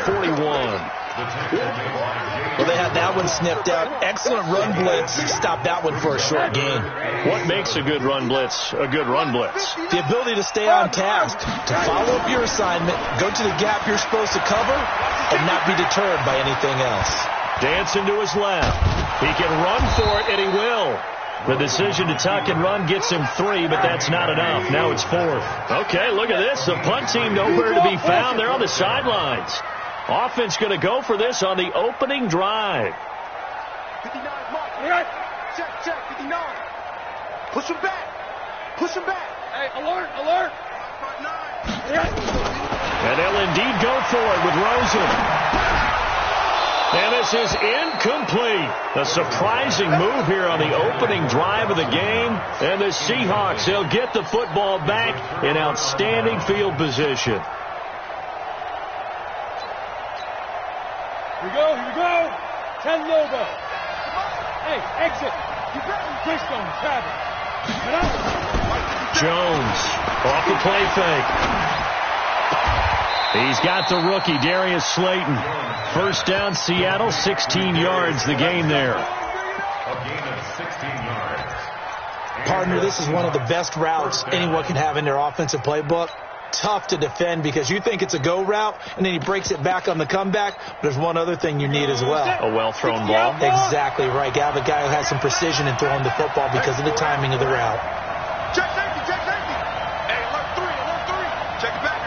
41. Well, they had that one snipped out. Excellent run blitz. Stop that one for a short gain. What makes a good run blitz a good run blitz? The ability to stay on task, to follow up your assignment, go to the gap you're supposed to cover, and not be deterred by anything else. Dancing to his left. He can run for it, and he will. The decision to tuck and run gets him 3, but that's not enough. Now it's 4th. Okay, look at this. The punt team nowhere to be found. They're on the sidelines. Offense going to go for this on the opening drive. 59 mark. Check, 59. Push him back. Hey, alert. And they'll indeed go for it with Rosen. And this is incomplete. A surprising move here on the opening drive of the game. And the Seahawks, they'll get the football back in outstanding field position. Here we go. 10 Lobo. Hey, exit. Briscoe, Travis. Jones off the play fake. He's got the rookie, Darius Slayton. First down, Seattle, 16 yards, the gain there. Partner, this is one of the best routes anyone can have in their offensive playbook. Tough to defend because you think it's a go route, and then he breaks it back on the comeback. But there's one other thing you need as well. A well-thrown ball. Exactly right. You have a guy who has some precision in throwing the football because of the timing of the route. Check safety. Hey, alert 3. Check it back.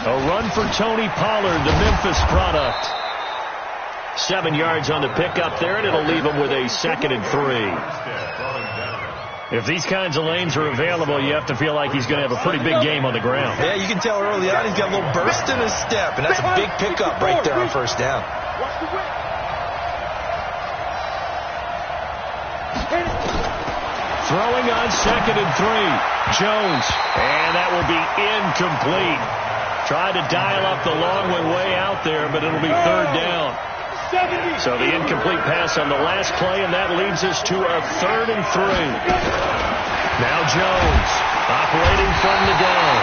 A run for Tony Pollard, the Memphis product. 7 yards on the pickup there, and it'll leave him with a 2nd and 3. If these kinds of lanes are available, you have to feel like he's going to have a pretty big game on the ground. Yeah, you can tell early on he's got a little burst in his step, and that's a big pickup right there on first down. Throwing on 2nd and 3. Jones, and that will be incomplete. Tried to dial up the long one way out there, but it'll be 3rd down. So the incomplete pass on the last play, and that leads us to a 3rd and 3. Now Jones operating from the gun.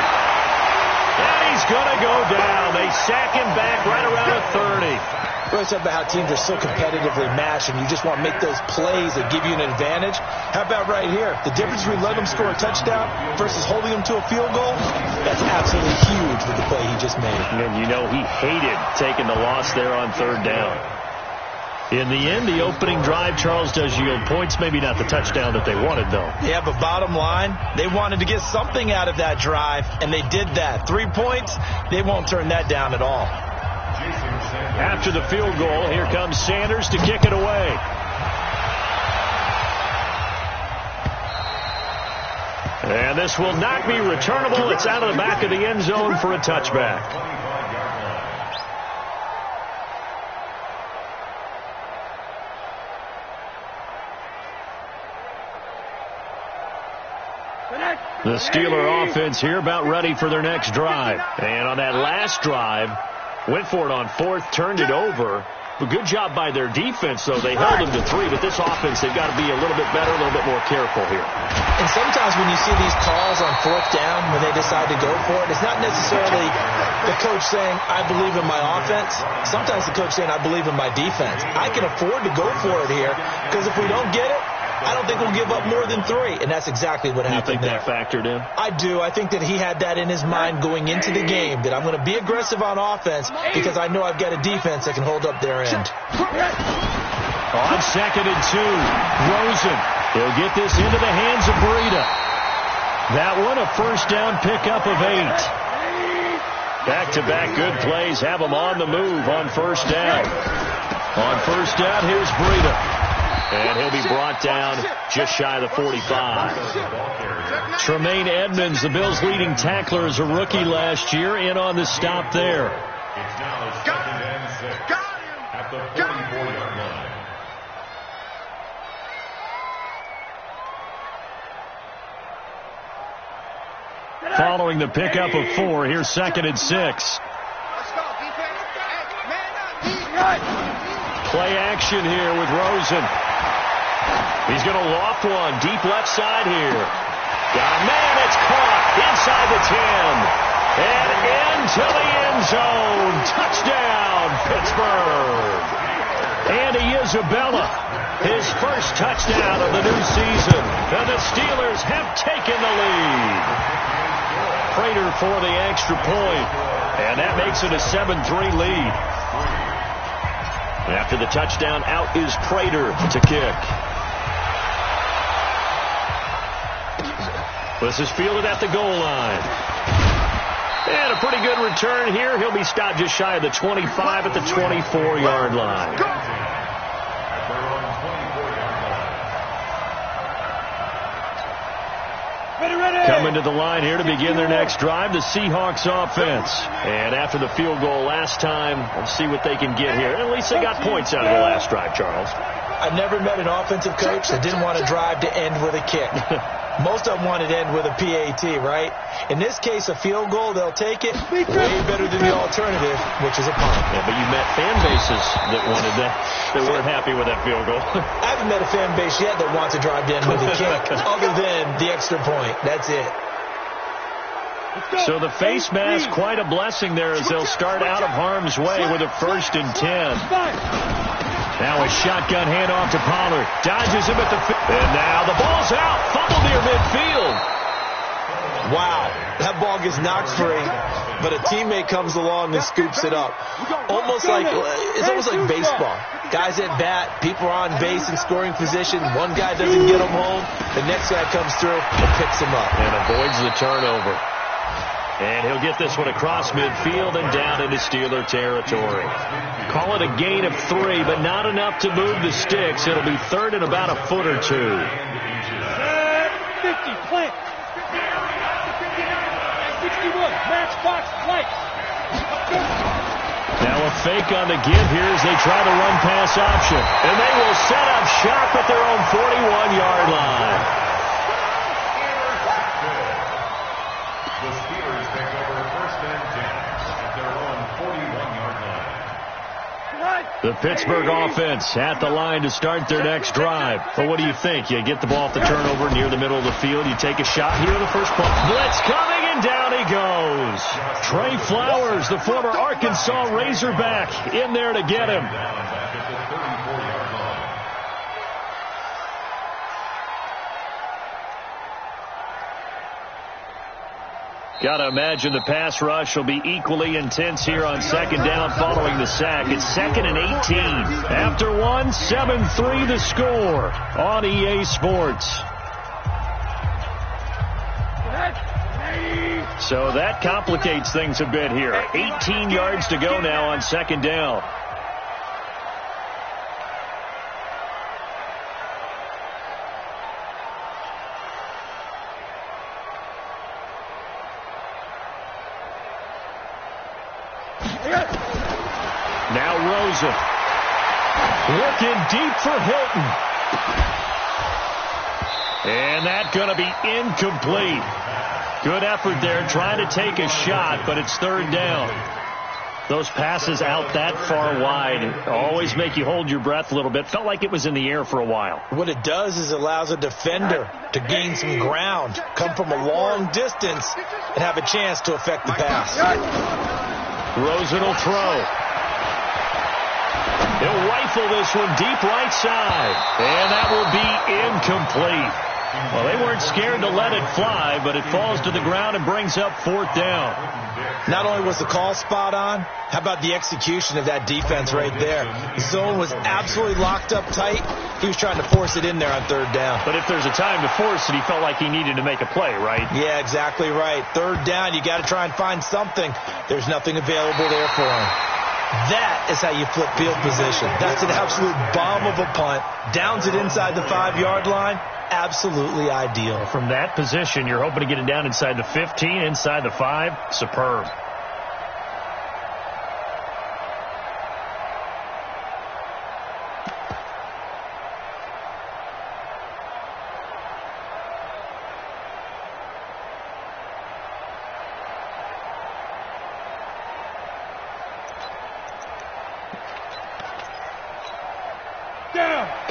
And he's going to go down. They sack him back right around a 30. We always talk about how teams are so competitively matched, and you just want to make those plays that give you an advantage. How about right here? The difference between letting them score a touchdown versus holding them to a field goal, that's absolutely huge with the play he just made. And you know he hated taking the loss there on 3rd down. In the end, the opening drive, Charles, does yield points. Maybe not the touchdown that they wanted, though. Yeah, but bottom line, they wanted to get something out of that drive, and they did that. 3 points, they won't turn that down at all. After the field goal, here comes Sanders to kick it away. And this will not be returnable. It's out of the back of the end zone for a touchback. The Steeler offense here about ready for their next drive. And on that last drive, went for it on 4th, turned it over. But good job by their defense, though. They held them to 3, but this offense, they've got to be a little bit better, a little bit more careful here. And sometimes when you see these calls on 4th down, when they decide to go for it, it's not necessarily the coach saying, I believe in my offense. Sometimes the coach saying, I believe in my defense. I can afford to go for it here, because if we don't get it, I don't think we'll give up more than 3, and that's exactly what happened there. You think that factored in? I do. I think that he had that in his mind going into the game, that I'm going to be aggressive on offense because I know I've got a defense that can hold up their end. On 2nd and 2, Rosen. He'll get this into the hands of Breida. That one, a first down pickup of 8. Back-to-back good plays have them on the move on first down. On first down, here's Breida. And he'll be brought down just shy of the 45. Tremaine Edmonds, the Bills' leading tackler as a rookie last year, in on the stop there. It's now 2nd and 6 at the 44-yard line. Following the pickup of 4, here's 2nd and 6. Let's go, defense. Hey, man up. Play action here with Rosen. He's going to loft one deep left side here. Got a man. It's caught inside the 10. And into the end zone. Touchdown, Pittsburgh. Andy Isabella, his first touchdown of the new season. And the Steelers have taken the lead. Prater for the extra point. And that makes it a 7-3 lead. After the touchdown, out is Prater to kick. This is fielded at the goal line. And a pretty good return here. He'll be stopped just shy of the 25 at the 24-yard line. Coming to the line here to begin their next drive, the Seahawks offense. And after the field goal last time, we'll see what they can get here. At least they got points out of the last drive, Charles. I've never met an offensive coach that didn't want to drive to end with a kick. Most of them wanted to end with a PAT, right? In this case, a field goal, they'll take it way better than the alternative, which is a punt. Yeah, but you met fan bases that wanted that, that weren't happy with that field goal. I haven't met a fan base yet that wants to drive to end with a kick, other than the extra point. That's it. So the face mask, quite a blessing there as they'll start out of harm's way with a 1st and 10. Now a shotgun handoff to Pollard. Dodges him at the... And now the ball's out. Fumble near midfield. Wow. That ball gets knocked free, but a teammate comes along and scoops it up. It's almost like baseball. Guys at bat, people are on base in scoring position. One guy doesn't get them home. The next guy comes through and picks him up. And avoids the turnover. And he'll get this one across midfield and down into Steeler territory. Call it a gain of 3, but not enough to move the sticks. It'll be 3rd and about a foot or 2. 50, plant. 61, matchbox, light. Now a fake on the give here as they try the run pass option. And they will set up shop at their own 41-yard line. The Steelers take over 1st and 10 at their own 41-yard line. The Pittsburgh offense at the line to start their next drive. But what do you think? You get the ball off the turnover near the middle of the field. You take a shot here in the first play. Blitz coming, and down he goes. Trey Flowers, the former Arkansas Razorback, in there to get him. Got to imagine the pass rush will be equally intense here on 2nd down following the sack. It's 2nd and 18. After 1, 7-3 the score on EA Sports. So that complicates things a bit here. 18 yards to go now on 2nd down. Now Rosen. Looking deep for Hilton. And that's going to be incomplete. Good effort there trying to take a shot, but it's 3rd down. Those passes out that far wide always make you hold your breath a little bit. Felt like it was in the air for a while. What it does is it allows a defender to gain some ground, come from a long distance, and have a chance to affect the pass. Rosen will throw. He'll rifle this one deep right side. And that will be incomplete. Well, they weren't scared to let it fly, but it falls to the ground and brings up 4th down. Not only was the call spot on, how about the execution of that defense right there? The zone was absolutely locked up tight. He was trying to force it in there on 3rd down. But if there's a time to force it, he felt like he needed to make a play, right? Yeah, exactly right. 3rd down, you got to try and find something. There's nothing available there for him. That is how you flip field position. That's an absolute bomb of a punt. Downs it inside the 5-yard line. Absolutely ideal. From that position, you're hoping to get it down inside the 15, inside the 5. Superb.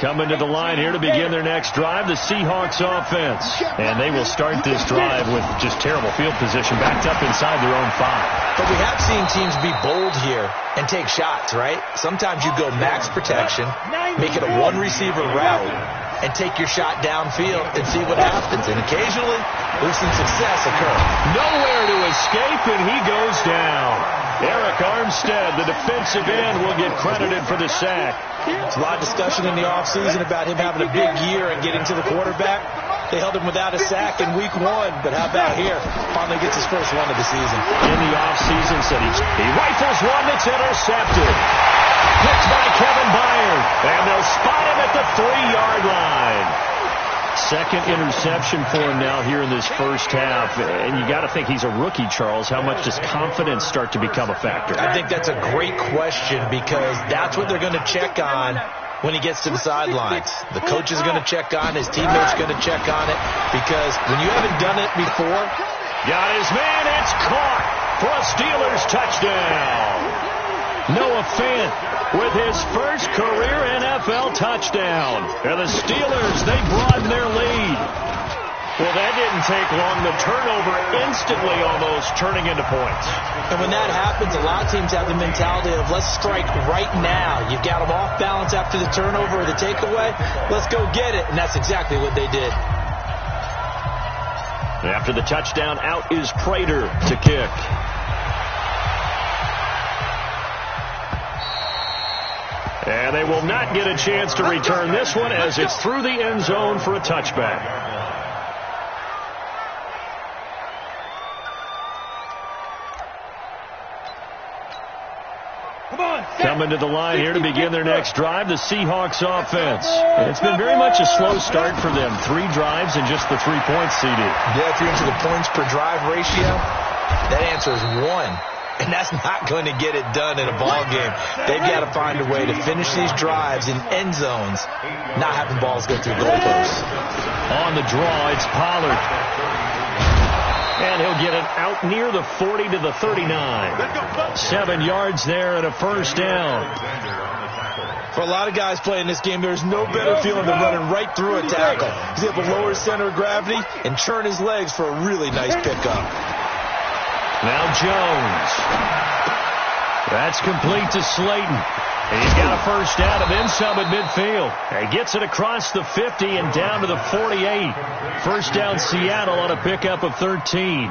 Coming to the line here to begin their next drive, the Seahawks offense. And they will start this drive with just terrible field position, backed up inside their own 5. But we have seen teams be bold here and take shots, right? Sometimes you go max protection, make it a one-receiver route, and take your shot downfield and see what happens. And occasionally, we've seen success occur. Nowhere to escape, and he goes down. Eric Armstead, the defensive end, will get credited for the sack. There's a lot of discussion in the offseason about him having a big year and getting to the quarterback. They held him without a sack in week 1, but how about here? Finally gets his first one of the season. In the offseason, said he rifles one that's intercepted. Picked by Kevin Byard, and they'll spot him at the 3-yard line. Second interception for him now here in this first half. And you got to think he's a rookie, Charles. How much does confidence start to become a factor? I think that's a great question because that's what they're going to check on when he gets to the sidelines. The coach is going to check on, his teammates are going to check on it because when you haven't done it before. Got his man, it's caught for a Steelers touchdown. Noah Fant with his first career NFL touchdown. And the Steelers, they broaden their lead. Well, that didn't take long. The turnover instantly almost turning into points. And when that happens, a lot of teams have the mentality of let's strike right now. You've got them off balance after the turnover or the takeaway. Let's go get it. And that's exactly what they did. After the touchdown, out is Prater to kick. And they will not get a chance to return this one as it's through the end zone for a touchback. Coming to the line here to begin their next drive, the Seahawks offense. And it's been very much a slow start for them. 3 drives and just the 3 points, CD. Yeah, if you're into the points per drive ratio, that answer is 1. And that's not going to get it done in a ball game. They've got to find a way to finish these drives in end zones, not having balls go through goalposts. On the draw, it's Pollard. And he'll get it out near the 40 to the 39. 7 yards there and a first down. For a lot of guys playing this game, there's no better feeling than running right through a tackle. He's able to lower his center of gravity and churn his legs for a really nice pickup. Now Jones. That's complete to Slayton. And he's got a first down and then some at midfield. And he gets it across the 50 and down to the 48. First down Seattle on a pickup of 13.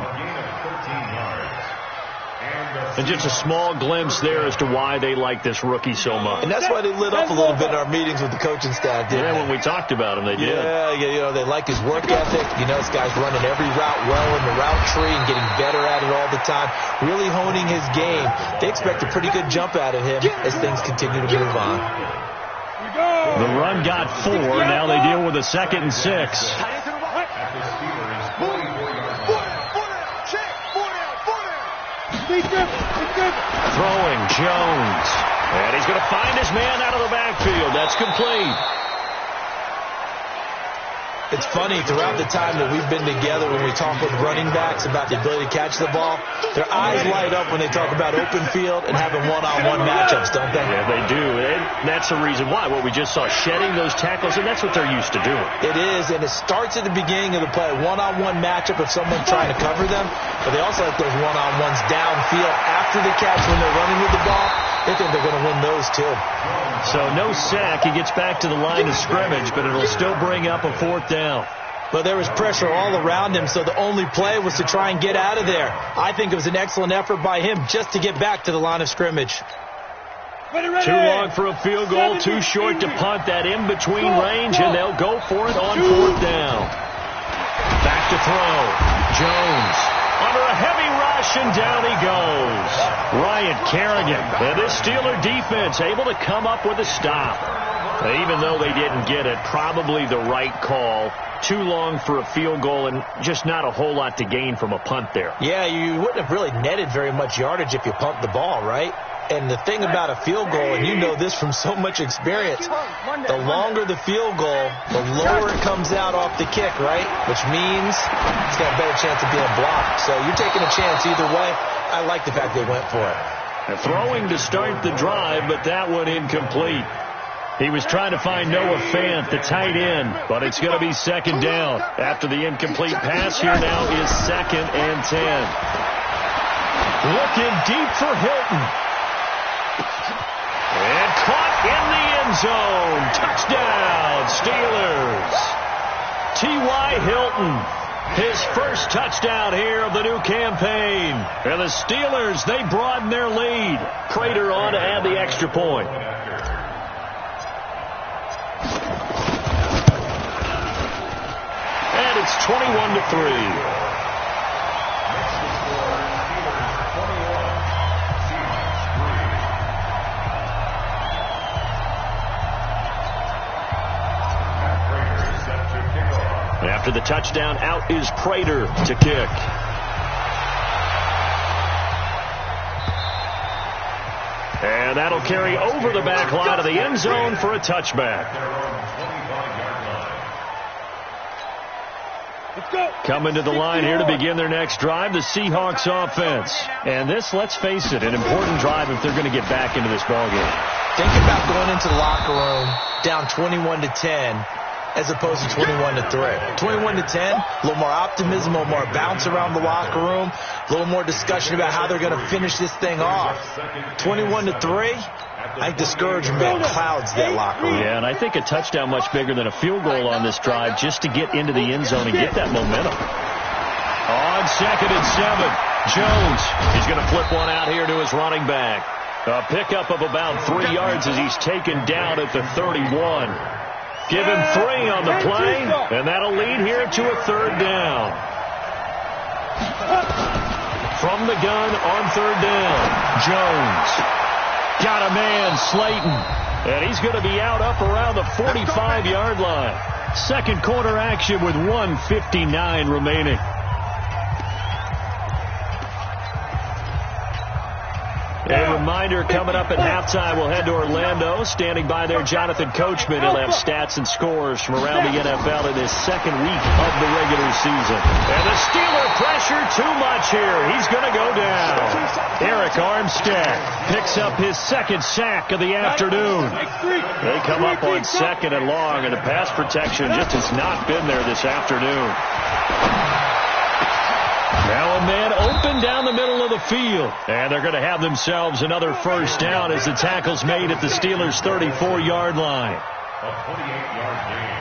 And just a small glimpse there as to why they like this rookie so much. And that's why they lit up a little bit in our meetings with the coaching staff, didn't they? When we talked about him, they did. Yeah, you know, they like his work ethic. You know, this guy's running every route well in the route tree and getting better at it all the time, really honing his game. They expect a pretty good jump out of him as things continue to move on. The run got 4. Now they deal with a 2nd and 6. Throwing Jones. And he's going to find his man out of the backfield. That's complete. It's funny, throughout the time that we've been together, when we talk with running backs about the ability to catch the ball, their eyes light up when they talk about open field and having one-on-one matchups, don't they? Yeah, they do. And that's the reason why. What we just saw, shedding those tackles, and that's what they're used to doing. It is, and it starts at the beginning of the play, one-on-one matchup if someone's trying to cover them, but they also like those one-on-ones downfield after the catch when they're running with the ball. They think they're going to win those, too. So no sack. He gets back to the line of scrimmage, but it'll still bring up a 4th down. But there was pressure all around him, so the only play was to try and get out of there. I think it was an excellent effort by him just to get back to the line of scrimmage. Too long for a field goal, too short to punt. That in-between range, and they'll go for it on 4th down. Back to throw. Jones under a heavy rush, and down he goes. Ryan Kerrigan. And this Steeler defense able to come up with a stop. Even though they didn't get it, probably the right call. Too long for a field goal and just not a whole lot to gain from a punt there. Yeah, you wouldn't have really netted very much yardage if you pumped the ball, right? And the thing about a field goal, and you know this from so much experience, the longer the field goal, the lower it comes out off the kick, right? Which means it's got a better chance of being blocked. So you're taking a chance either way. I like the fact they went for it. Throwing to start the drive, but that one incomplete. He was trying to find Noah Fant, the tight end, but it's going to be second down. After the incomplete pass, here now is 2nd and 10. Looking deep for Hilton. And caught in the end zone. Touchdown, Steelers. T.Y. Hilton, his first touchdown here of the new campaign. And the Steelers, they broaden their lead. Prater on to add the extra point. And it's 21-3. After the touchdown, out is Prater to kick. And that'll carry over the back line of the end zone for a touchback. Coming to the line here to begin their next drive, the Seahawks offense. And this, let's face it, an important drive if they're going to get back into this ballgame. Think about going into the locker room down 21-10. As opposed to 21-3. 21-10, a little more optimism, a little more bounce around the locker room, a little more discussion about how they're going to finish this thing off. 21-3, I think discouragement clouds that locker room. Yeah, and I think a touchdown much bigger than a field goal on this drive just to get into the end zone and get that momentum. On 2nd and 7, Jones. He's going to flip one out here to his running back. A pickup of about 3 yards as he's taken down at the 31. Give him 3 on the play, and that'll lead here to a 3rd down. From the gun on 3rd down, Jones. Got a man, Slayton. And he's going to be out up around the 45-yard line. Second quarter action with 1:59 remaining. A reminder, coming up at halftime, we'll head to Orlando. Standing by there, Jonathan Coachman. He'll have stats and scores from around the NFL in his second week of the regular season. And the Steeler pressure too much here. He's going to go down. Eric Armstead picks up his 2nd sack of the afternoon. They come up on 2nd and long, and the pass protection just has not been there this afternoon. Now a man open down the middle of the field. And they're going to have themselves another first down as the tackle's made at the Steelers' 34-yard line.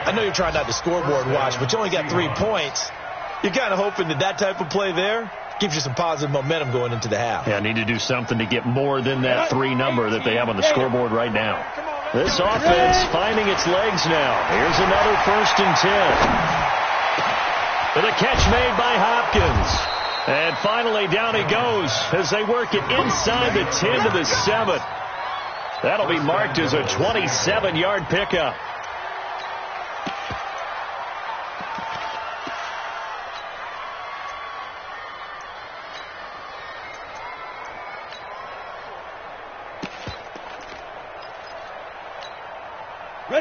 I know you're trying not to scoreboard watch, but you only got 3 points. You're kind of hoping that type of play there gives you some positive momentum going into the half. Yeah, need to do something to get more than that 3 number that they have on the scoreboard right now. This offense finding its legs now. Here's another 1st and 10. With a catch made by Hopkins. And finally, down he goes as they work it inside the 10 to the 7. That'll be marked as a 27-yard pickup.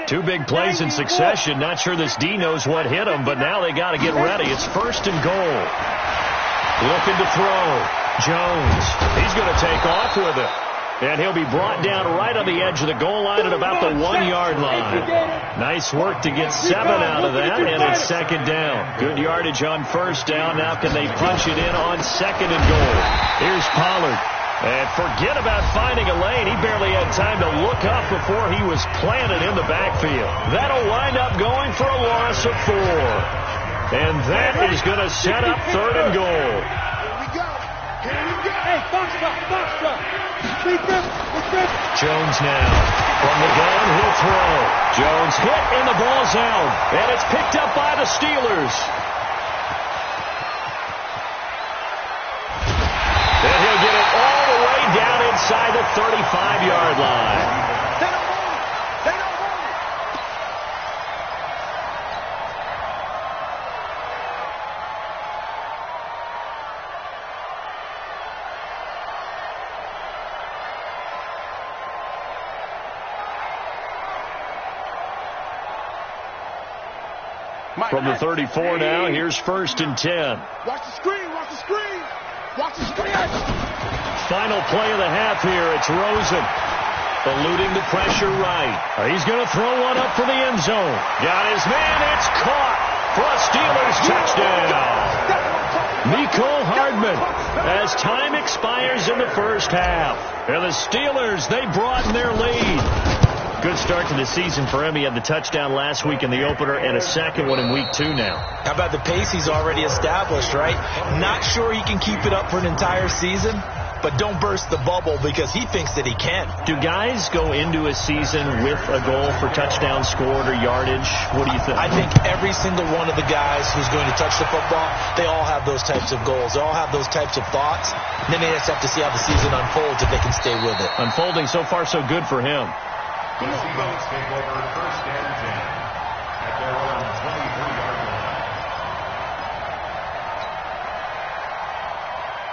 Two big plays in succession. Not sure this D knows what hit him, but now they got to get ready. It's 1st and goal. Looking to throw. Jones. He's going to take off with it. And he'll be brought down right on the edge of the goal line at about the 1-yard line. Nice work to get 7 out of that, and it's 2nd down. Good yardage on 1st down. Now can they punch it in on 2nd and goal? Here's Pollard. And forget about finding a lane. He barely had time to look up before he was planted in the backfield. That'll wind up going for a loss of 4. And that is going to set up 3rd and goal. Here we go. Hey, box up. Jones now. From the gun, he'll throw. Jones hit in the ball zone. And it's picked up by the Steelers. And he'll get it all the way down inside the 35-yard line. From the 34 now, here's 1st and 10. Watch the screen. Final play of the half here. It's Rosen. Eluding the pressure right. He's going to throw one up for the end zone. Got his man. It's caught for a Steelers touchdown. Mecole Hardman as time expires in the first half. And the Steelers, they broaden their lead. Good start to the season for him. He had the touchdown last week in the opener and a second one in week 2 now. How about the pace he's already established, right? Not sure he can keep it up for an entire season, but don't burst the bubble because he thinks that he can. Do guys go into a season with a goal for touchdown scored or yardage? What do you think? I think every single one of the guys who's going to touch the football, they all have those types of goals. They all have those types of thoughts. And then they just have to see how the season unfolds if they can stay with it. Unfolding so far so good for him. The Seahawks take over first and 10 at their own 23-yard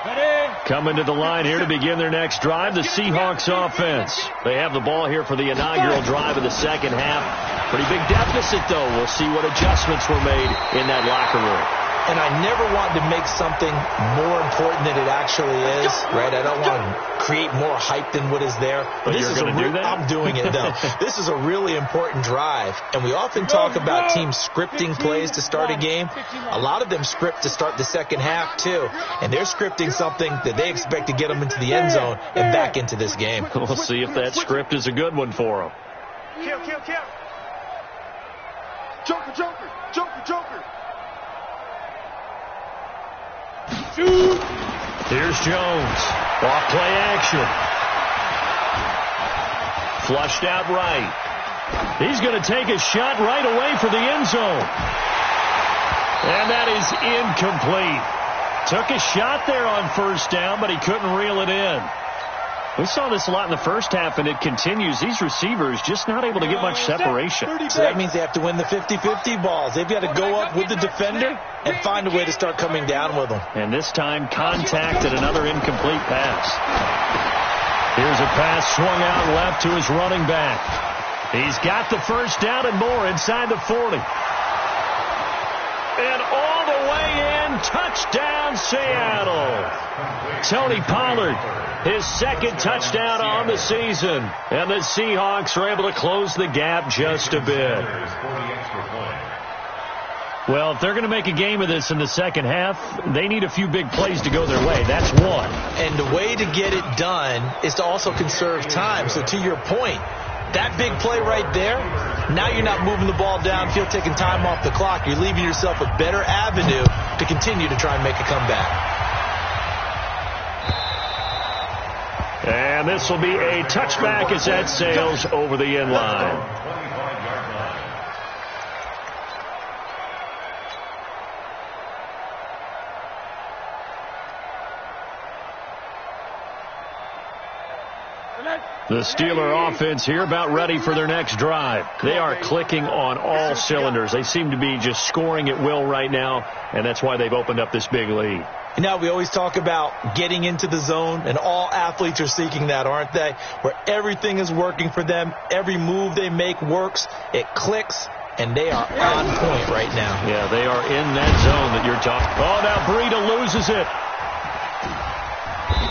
line. Coming to the line here to begin their next drive, the Seahawks offense. They have the ball here for the inaugural drive of the second half. Pretty big deficit, though. We'll see what adjustments were made in that locker room. And I never want to make something more important than it actually is, right? I don't want to create more hype than what is there. But you're going to do that? I'm doing it, though. This is a really important drive. And we often talk about teams scripting plays to start a game. A lot of them script to start the second half, too. And they're scripting something that they expect to get them into the end zone and back into this game. We'll see if that script is a good one for them. Kill. Joker. Here's Jones. Off play action. Flushed out right. He's going to take a shot right away for the end zone. And that is incomplete. Took a shot there on first down, but he couldn't reel it in. We saw this a lot in the first half, and it continues. These receivers just not able to get much separation. So that means they have to win the 50-50 balls. They've got to go up with the defender and find a way to start coming down with them. And this time, contact and another incomplete pass. Here's a pass swung out left to his running back. He's got the first down and more inside the 40. And all the way in, touchdown Seattle. Tony Pollard, his second touchdown on the season. And the Seahawks are able to close the gap just a bit. Well, if they're going to make a game of this in the second half, they need a few big plays to go their way. That's one. And the way to get it done is to also conserve time. So to your point, that big play right there, now you're not moving the ball downfield, taking time off the clock. You're leaving yourself a better avenue to continue to try and make a comeback. And this will be a touchback as that sails over the end line. The Steeler offense here about ready for their next drive. They are clicking on all cylinders. They seem to be just scoring at will right now, and that's why they've opened up this big lead. You know, we always talk about getting into the zone, and all athletes are seeking that, aren't they? Where everything is working for them. Every move they make works. It clicks, and they are on point right now. Yeah, they are in that zone that you're talking. Oh, now Breida loses it.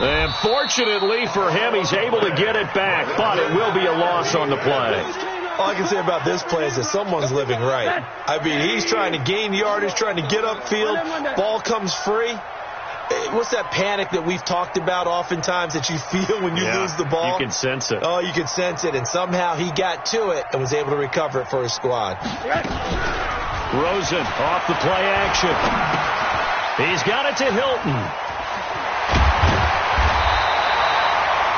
And fortunately for him, he's able to get it back, but it will be a loss on the play. All I can say about this play is that someone's living right. I mean, he's trying to gain yardage, trying to get upfield. Ball comes free. What's that panic that we've talked about oftentimes that you feel when you lose the ball? You can sense it. Oh, you can sense it. And somehow he got to it and was able to recover it for his squad. Rosen off the play action. He's got it to Hilton.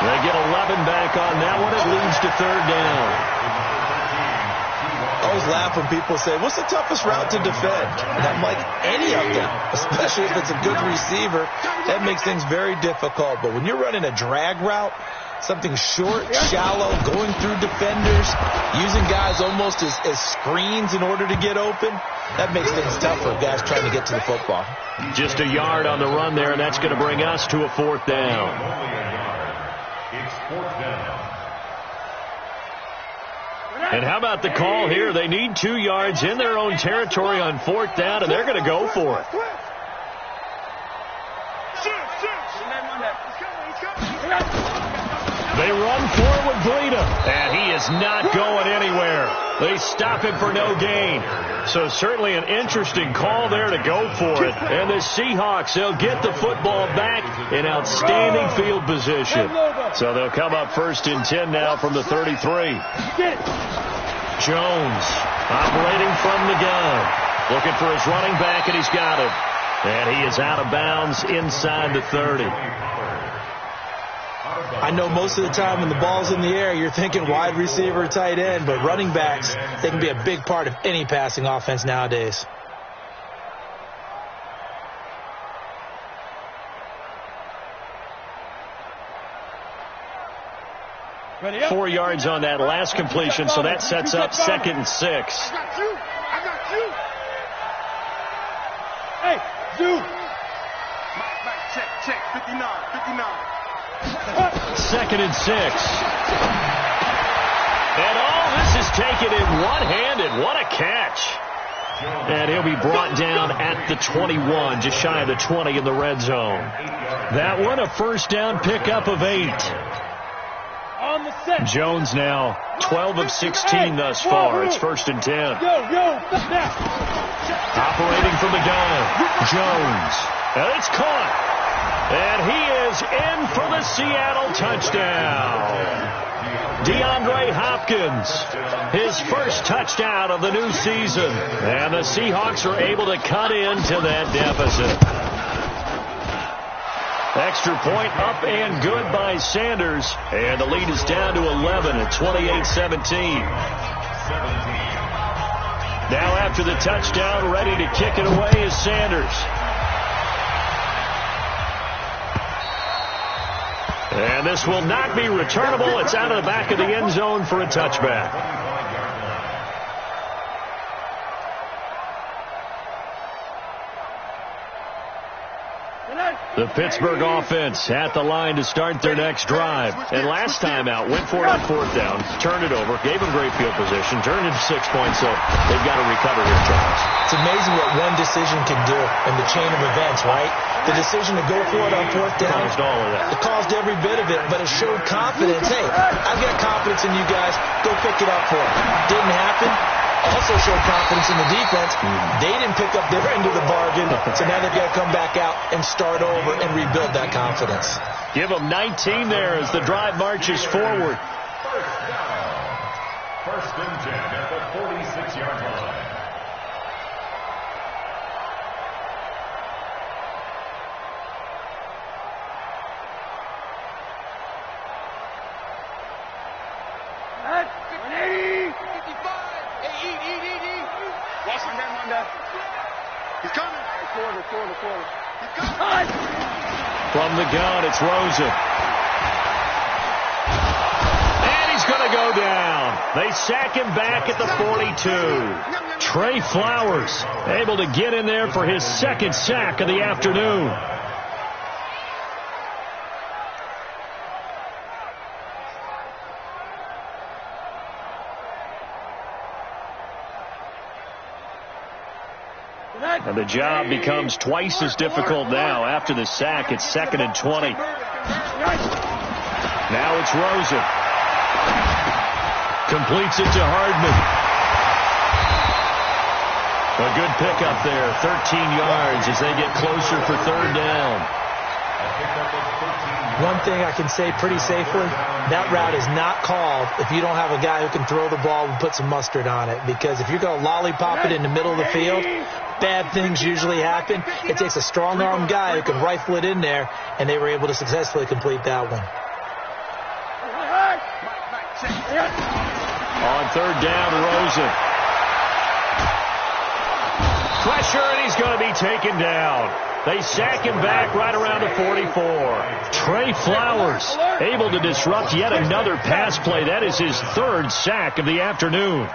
They get 11 back on that one. It leads to third down. I always laugh when people say, what's the toughest route to defend? And I'm like, any of them, especially if it's a good receiver. That makes things very difficult. But when you're running a drag route, something short, shallow, going through defenders, using guys almost as screens in order to get open, that makes things tough for guys trying to get to the football. Just a yard on the run there, and that's going to bring us to a fourth down. It's fourth down. And how about the call here? They need 2 yards in their own territory on fourth down, and they're going to go for it. They run for it with Breida, and he is not going anywhere. They stop him for no gain. So certainly an interesting call there to go for it. And the Seahawks, they'll get the football back in outstanding field position. So they'll come up 1st and 10 now from the 33. Jones operating from the gun. Looking for his running back, and he's got him. And he is out of bounds inside the 30. I know most of the time when the ball's in the air, you're thinking wide receiver, tight end, but running backs, they can be a big part of any passing offense nowadays. Ready up. 4 yards on that last completion, so that sets up 2nd and 6. I got you. Hey, Zoo. Check, 59. 2nd and 6. And all this is taken in one-handed. What a catch. And he'll be brought down at the 21, just shy of the 20 in the red zone. That one a 1st down pickup of 8. On the set. Jones now 12 of 16 thus far. It's 1st and 10. Now. Operating from the gun. Jones. And it's caught. And he is in for the Seattle touchdown. DeAndre Hopkins, his first touchdown of the new season. And the Seahawks are able to cut into that deficit. Extra point up and good by Sanders. And the lead is down to 11 at 28-17. Now after the touchdown, ready to kick it away is Sanders. And this will not be returnable. It's out of the back of the end zone for a touchback. The Pittsburgh offense at the line to start their next drive. And last time out, went for it on 4th down, turned it over, gave them great field position, turned it to 6 points, so they've got to recover here, Charles. It's amazing what one decision can do in the chain of events, right? The decision to go for it on 4th down. Caused all of that. It caused every bit of it, but it showed confidence. Hey, I've got confidence in you guys. Go pick it up for it. Didn't happen. Also showed confidence in the defense. They didn't pick up their end of the bargain, so now they've got to come back out and start over and rebuild that confidence. Give them 19 there as the drive marches forward. 1st and 10 at the 46-yard line. He's coming. Quarter. He's coming. From the gun, it's Rosen. And he's going to go down. They sack him back at the 42. Trey Flowers able to get in there for his 2nd sack of the afternoon. And the job becomes twice as difficult now. After the sack, it's 2nd and 20. Now it's Rosen. Completes it to Hardman. A good pickup there. 13 yards as they get closer for 3rd down. One thing I can say pretty safely, that route is not called if you don't have a guy who can throw the ball and put some mustard on it. Because if you're going to lollipop it in the middle of the field, bad things usually happen. It takes a strong-arm guy who can rifle it in there, and they were able to successfully complete that one. On 3rd down, Rosen. Pressure, and he's going to be taken down. They sack him back right around the 44. Trey Flowers able to disrupt yet another pass play. That is his 3rd sack of the afternoon.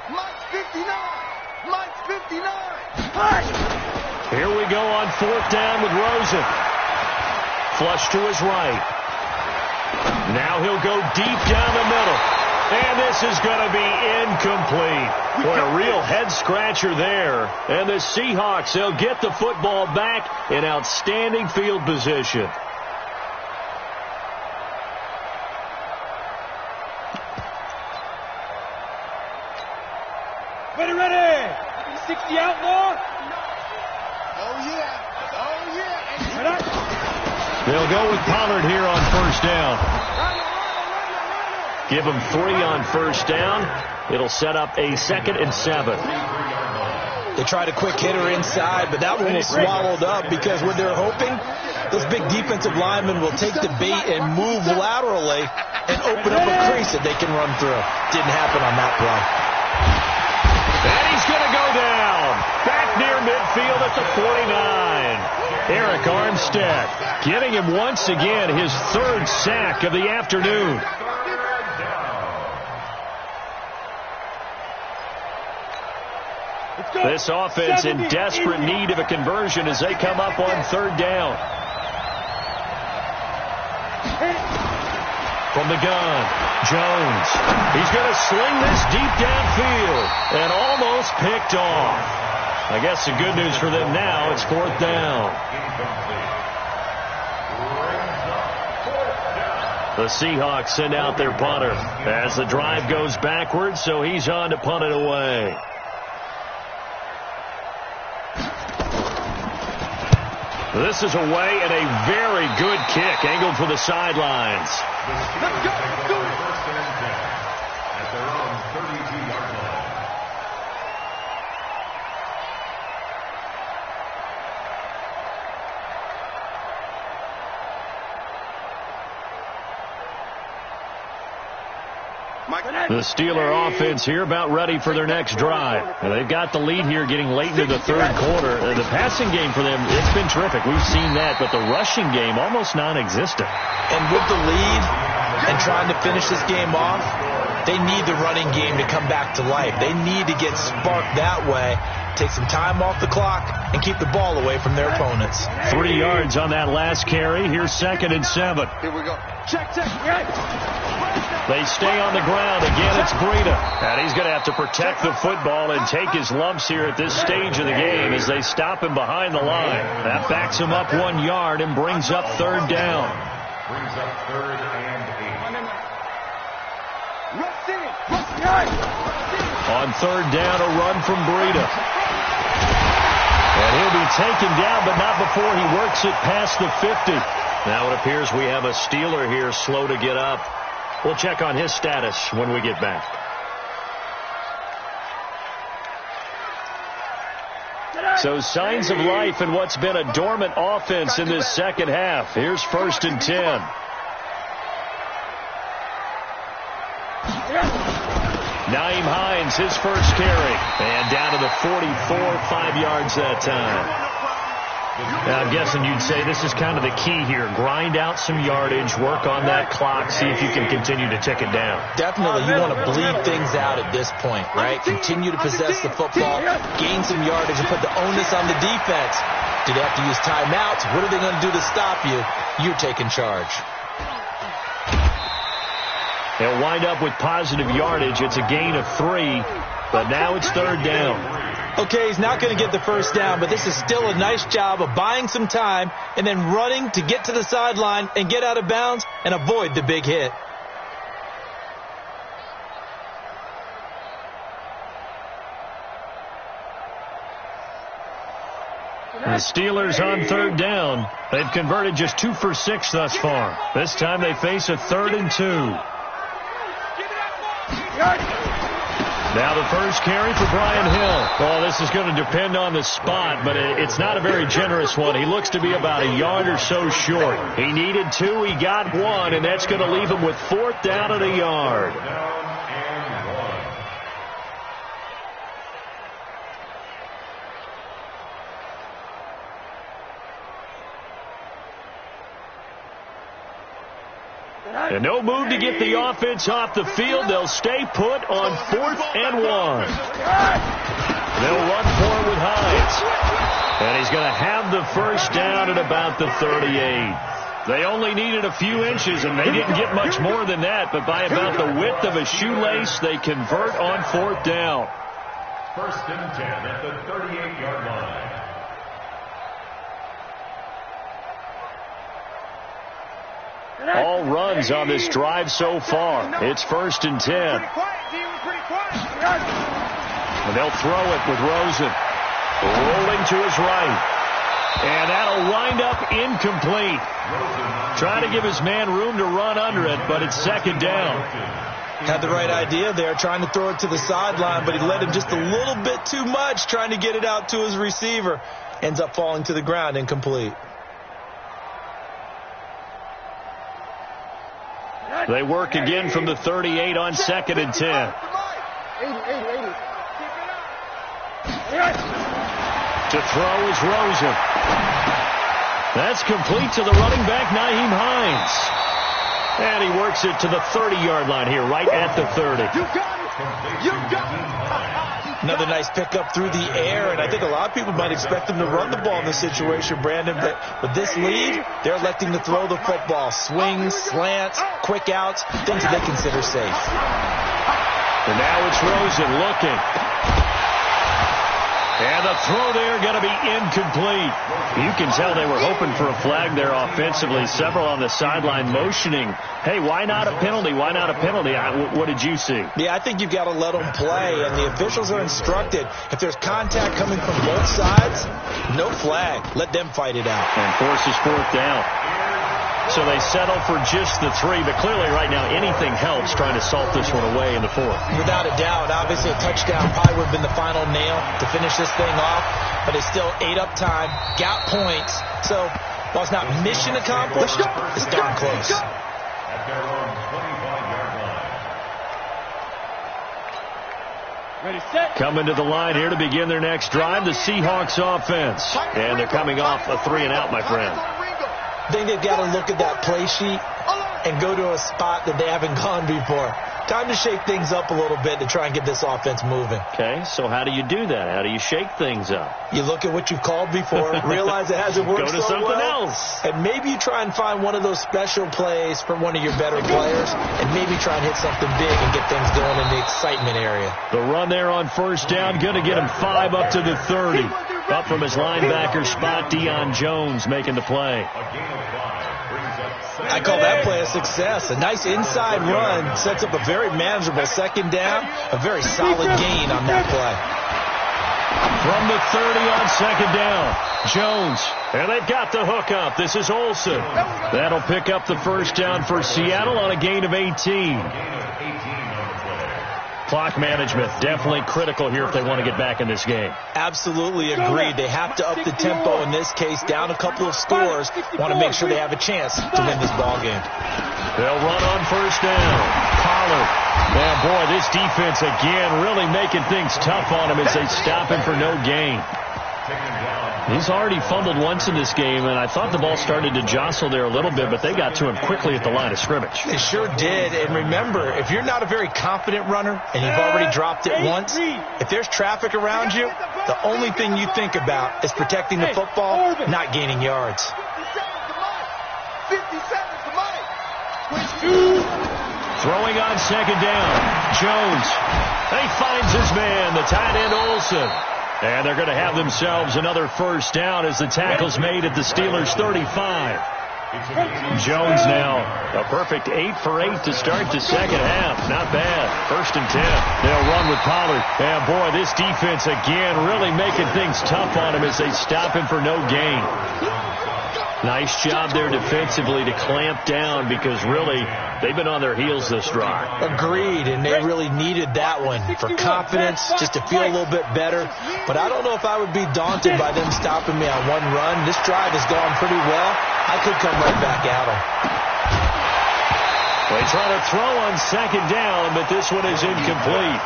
Mike's 59. Here we go on 4th down with Rosen. Flush to his right. Now he'll go deep down the middle. And this is going to be incomplete. Boy, a real head-scratcher there. And the Seahawks, they'll get the football back in outstanding field position. Ready. 60 outlaw. Oh, yeah. Oh, yeah. They'll go with Pollard here on first down. Give him 3 on first down. It'll set up a 2nd and 7. They tried a quick hitter inside, but that one was swallowed up because what they're hoping, those big defensive linemen will take the bait and move laterally and open up a crease that they can run through. Didn't happen on that play. And he's going to go down. Back near midfield at the 49. Eric Armstead getting him once again his 3rd sack of the afternoon. This offense in desperate need of a conversion as they come up on 3rd down. From the gun, Jones. He's going to sling this deep downfield and almost picked off. I guess the good news for them now, it's 4th down. The Seahawks send out their punter as the drive goes backwards, so he's on to punt it away. This is away and a very good kick angled for the sidelines. Let's go. Let's do it. First and 10 at their own 32-yard line. The Steeler offense here about ready for their next drive. And they've got the lead here getting late into the 3rd quarter. The passing game for them, it's been terrific. We've seen that, but the rushing game almost non-existent. And with the lead and trying to finish this game off, they need the running game to come back to life. They need to get sparked that way, take some time off the clock, and keep the ball away from their opponents. 3 yards on that last carry. Here's 2nd and 7. Here we go. Check. They stay on the ground. Again, it's Breida. And he's going to have to protect the football and take his lumps here at this stage of the game as they stop him behind the line. That backs him up 1 yard and brings up 3rd down. Brings up 3rd and 8. On 3rd down, a run from Breida. And he'll be taken down, but not before he works it past the 50. Now it appears we have a Steeler here slow to get up. We'll check on his status when we get back. So signs of life in what's been a dormant offense in this 2nd half. Here's 1st and 10. Naeem Hines, his first carry. And down to the 44, 5 yards that time. Now, I'm guessing you'd say this is kind of the key here. Grind out some yardage, work on that clock, see if you can continue to tick it down. Definitely, you want to bleed things out at this point, right? Continue to possess the football, gain some yardage, and put the onus on the defense. Do they have to use timeouts? What are they going to do to stop you? You're taking charge. They'll wind up with positive yardage. It's a gain of 3, but now it's 3rd down. Okay, he's not going to get the first down, but this is still a nice job of buying some time and then running to get to the sideline and get out of bounds and avoid the big hit. The Steelers on 3rd down. They've converted just 2 for 6 thus far. This time they face a 3rd and 2. Now the first carry for Brian Hill. Well, this is going to depend on the spot, but it's not a very generous one. He looks to be about a yard or so short. He needed 2, he got 1, and that's going to leave him with 4th down and a yard. And no move to get the offense off the field. They'll stay put on 4th and 1. They'll run for it with Hines. And he's going to have the first down at about the 38. They only needed a few inches, and they didn't get much more than that, but by about the width of a shoelace, they convert on 4th down. 1st and 10 at the 38-yard line. All runs on this drive so far. It's 1st and 10. And they'll throw it with Rosen. Rolling to his right. And that'll wind up incomplete. Trying to give his man room to run under it, but it's 2nd down. Had the right idea there, trying to throw it to the sideline, but he led him just a little bit too much, trying to get it out to his receiver. Ends up falling to the ground, incomplete. They work again from the 38 on 2nd and 10. To throw is Rosen. That's complete to the running back, Nyheim Hines. And he works it to the 30-yard line here, right at the 30. You got it. You got it. Another nice pickup through the air, and I think a lot of people might expect him to run the ball in this situation, Brandon, but with this lead, they're electing to throw the football. Swings, slants, quick outs, things that they consider safe. And now it's Rosen looking. And the throw there going to be incomplete. You can tell they were hoping for a flag there offensively. Several on the sideline motioning, hey, why not a penalty? Why not a penalty? What did you see? Yeah, I think you've got to let them play, and the officials are instructed, if there's contact coming from both sides, no flag. Let them fight it out. And forces 4th down. So they settle for just the 3, but clearly right now anything helps trying to salt this one away in the 4th. Without a doubt, obviously a touchdown probably would have been the final nail to finish this thing off, but it's still 8 up time, got points, so while it's not mission accomplished, it's darn close. At their own 25-yard line. Ready, set. Coming to the line here to begin their next drive, the Seahawks offense. And they're coming off a 3 and out, my friend. I think they've got to look at that play sheet and go to a spot that they haven't gone before. Time to shake things up a little bit to try and get this offense moving. Okay, so how do you do that? How do you shake things up? You look at what you've called before, realize it hasn't worked Go to so something well, else. and maybe you try and find one of those special plays from one of your better players, and maybe try and hit something big and get things going in the excitement area. The run there on 1st down, going to get him 5 up to the 30. Up from his linebacker spot, Deion Jones making the play. A gain of 5 brings up 2nd. I call that play a success. A nice inside run sets up a very manageable 2nd down, a very solid gain on that play. From the 30 on 2nd down, Jones. And they've got the hook up. This is Olsen. That'll pick up the 1st down for Seattle on a gain of 18. Gain of 18 on the play. Clock management definitely critical here if they want to get back in this game. Absolutely agreed. They have to up the tempo in this case, down a couple of scores. Want to make sure they have a chance to win this ball game. They'll run on 1st down. Pollard. Man, boy, this defense again really making things tough on him as they stop him for no gain. He's already fumbled once in this game, and I thought the ball started to jostle there a little bit, but they got to him quickly at the line of scrimmage. They sure did. And remember, if you're not a very confident runner and you've already dropped it once, if there's traffic around you, the only thing you think about is protecting the football, not gaining yards. 50 seconds to Mike. Throwing on 2nd down. Jones. He finds his man, the tight end Olsen. And they're going to have themselves another 1st down as the tackle's made at the Steelers' 35. Jones now a perfect 8 for 8 to start the 2nd half. Not bad. 1st and 10. They'll run with Pollard. And boy, this defense again really making things tough on him as they stop him for no gain. Nice job there defensively to clamp down because really they've been on their heels this drive. Agreed, and they really needed that one for confidence, just to feel a little bit better. But I don't know if I would be daunted by them stopping me on one run. This drive has gone pretty well. I could come right back at them. They try to throw on 2nd down, but this one is incomplete.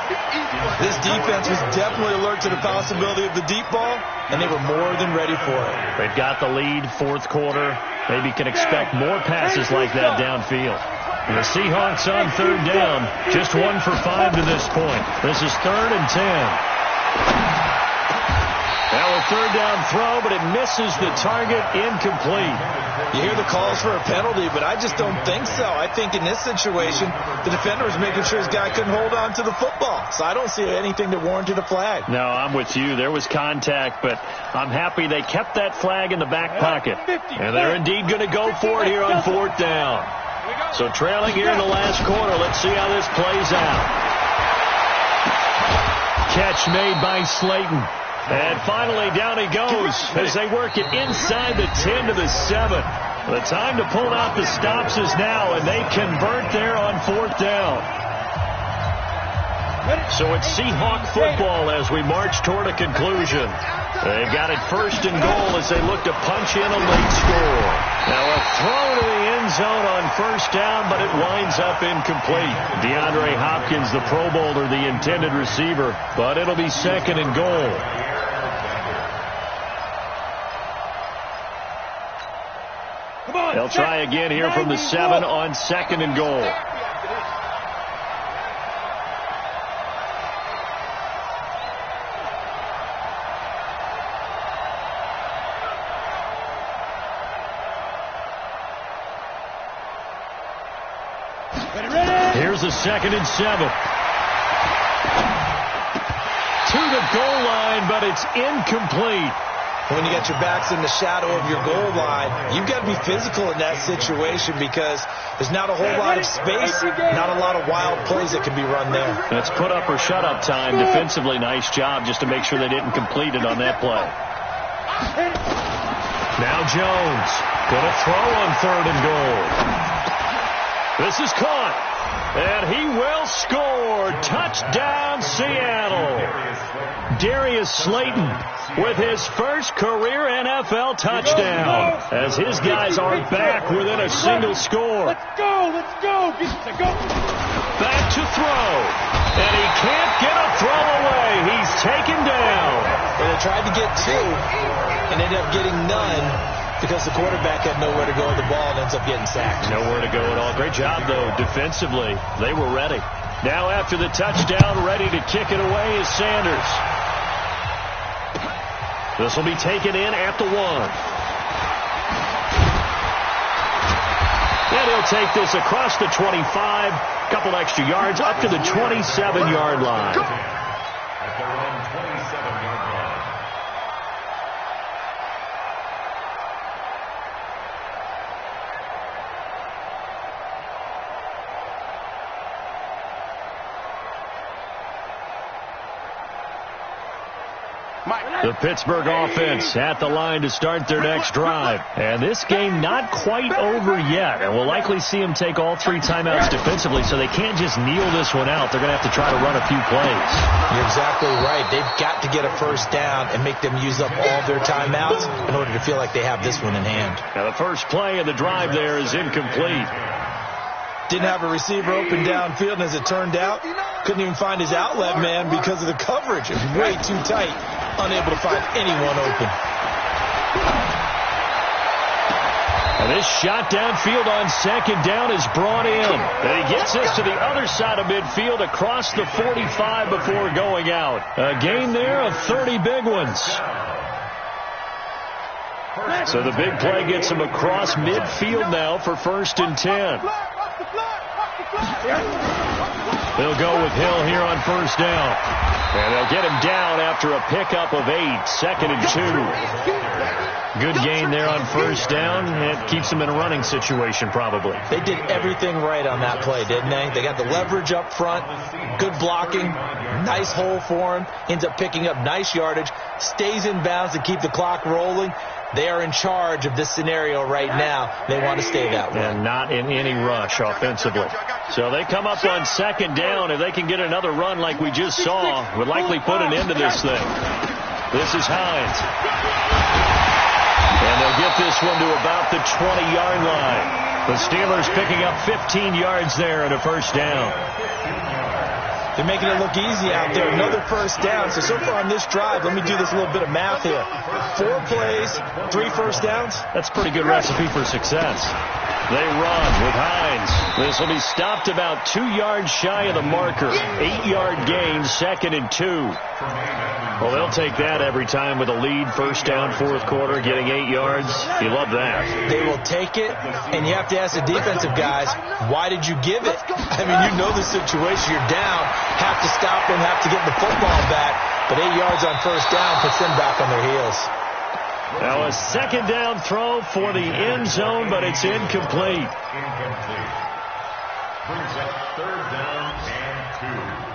This defense was definitely alert to the possibility of the deep ball, and they were more than ready for it. They've got the lead, 4th quarter. Maybe can expect more passes like that downfield. And the Seahawks on 3rd down, just 1 for 5 to this point. This is 3rd and 10. That will a third down throw, but it misses the target, incomplete. You hear the calls for a penalty, but I just don't think so. I think in this situation, the defender was making sure his guy couldn't hold on to the football. So I don't see anything that warranted a flag. No, I'm with you. There was contact, but I'm happy they kept that flag in the back pocket. And they're indeed going to go for it here on fourth down. So trailing here in the last quarter. Let's see how this plays out. Catch made by Slayton. And finally down he goes as they work it inside the 10 to the 7. The time to pull out the stops is now, and they convert there on fourth down. So it's Seahawk football as we march toward a conclusion. They've got it first and goal as they look to punch in a late score. Now a throw to the end zone on first down, but it winds up incomplete. DeAndre Hopkins, the Pro Bowler, the intended receiver, but it'll be second and goal. They'll try again here from the 7 on second and goal. Here's a second and 7. To the goal line, but it's incomplete. When you got your backs in the shadow of your goal line, you've got to be physical in that situation because there's not a whole lot of space, not a lot of wild plays that can be run there. That's put up or shut up time. Defensively, nice job just to make sure they didn't complete it on that play. Now Jones going to throw on third and goal. This is caught, and he will score. Touchdown, Seattle. Darius Slayton with his first career NFL touchdown as his guys are back within a single score. Let's go. Get to go. Back to throw, and he can't get a throw away. He's taken down. Well, they tried to get two and ended up getting none because the quarterback had nowhere to go with the ball and ends up getting sacked. Nowhere to go at all. Great job, though, defensively. They were ready. Now after the touchdown, ready to kick it away is Sanders. This will be taken in at the 1. And he'll take this across the 25, couple extra yards, up to the 27-yard line. At their own 27-yard line. The Pittsburgh offense at the line to start their next drive. And this game not quite over yet. And we'll likely see them take all 3 timeouts defensively, so they can't just kneel this one out. They're going to have to try to run a few plays. You're exactly right. They've got to get a first down and make them use up all their timeouts in order to feel like they have this one in hand. Now the first play of the drive there is incomplete. Didn't have a receiver open downfield, and as it turned out, couldn't even find his outlet man because of the coverage. It was way too tight. Unable to find anyone open. And this shot downfield on second down is brought in. And he gets this to the other side of midfield across the 45 before going out. A gain there of 30 big ones. So the big play gets him across midfield now for first and 10. They'll go with Hill here on first down. And they'll get him down after a pickup of 8, second and 2. Good gain there on first down. It keeps them in a running situation probably. They did everything right on that play, didn't they? They got the leverage up front, good blocking, nice hole for him, ends up picking up nice yardage, stays in bounds to keep the clock rolling. They are in charge of this scenario right now. They want to stay that way. And not in any rush offensively. So they come up on second down. If they can get another run like we just saw, would likely put an end to this thing. This is Hines. And they'll get this one to about the 20-yard line. The Steelers picking up 15 yards there and a first down. They're making it look easy out there. Another first down. So far on this drive, let me do this little bit of math here. 4 plays, 3 first downs. That's a pretty good recipe for success. They run with Hines. This will be stopped about 2 yards shy of the marker. 8-yard gain, 2nd and 2. Well, they'll take that every time with a lead, first down, fourth quarter, getting 8 yards. You love that. They will take it, and you have to ask the defensive guys, why did you give it? I mean, you know the situation. You're down, have to stop them, have to get the football back, but 8 yards on first down puts them back on their heels. Now a second down throw for the end zone, but it's incomplete. Incomplete. Brings up 3rd down and 2.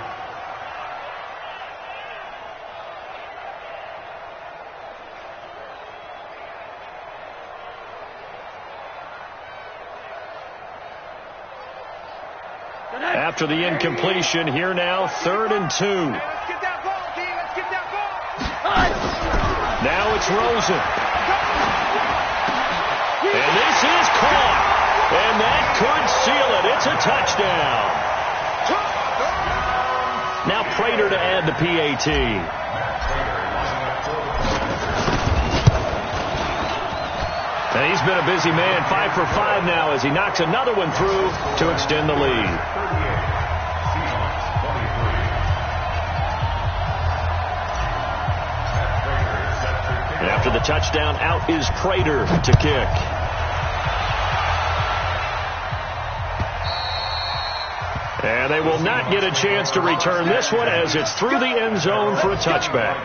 After the incompletion, here now, 3rd and 2. Let's get that ball, D. Let's get that ball. Now it's Rosen. And this is caught. And that could seal it. It's a touchdown. Now Prater to add the PAT. And he's been a busy man, 5 for 5 now as he knocks another one through to extend the lead. After the touchdown, out is Prater to kick. And they will not get a chance to return this one as it's through the end zone for a touchback.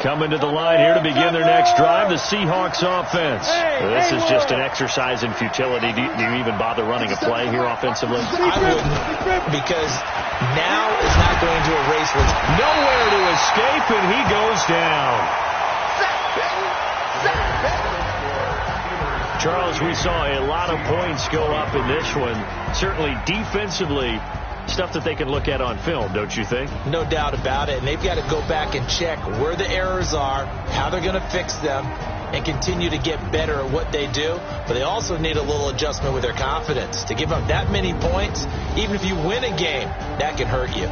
Coming to the line here to begin their next drive, the Seahawks offense. This is just an exercise in futility. Do you even bother running a play here offensively? I wouldn't, because now is not going to erase what's nowhere to escape, and he goes down. Charles, we saw a lot of points go up in this one. Certainly defensively, stuff that they can look at on film, don't you think? No doubt about it. And they've got to go back and check where the errors are, how they're going to fix them, and continue to get better at what they do. But they also need a little adjustment with their confidence. To give up that many points, even if you win a game, that can hurt you.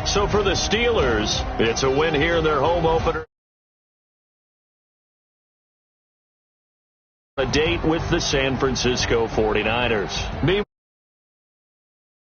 So for the Steelers, it's a win here in their home opener. A date with the San Francisco 49ers.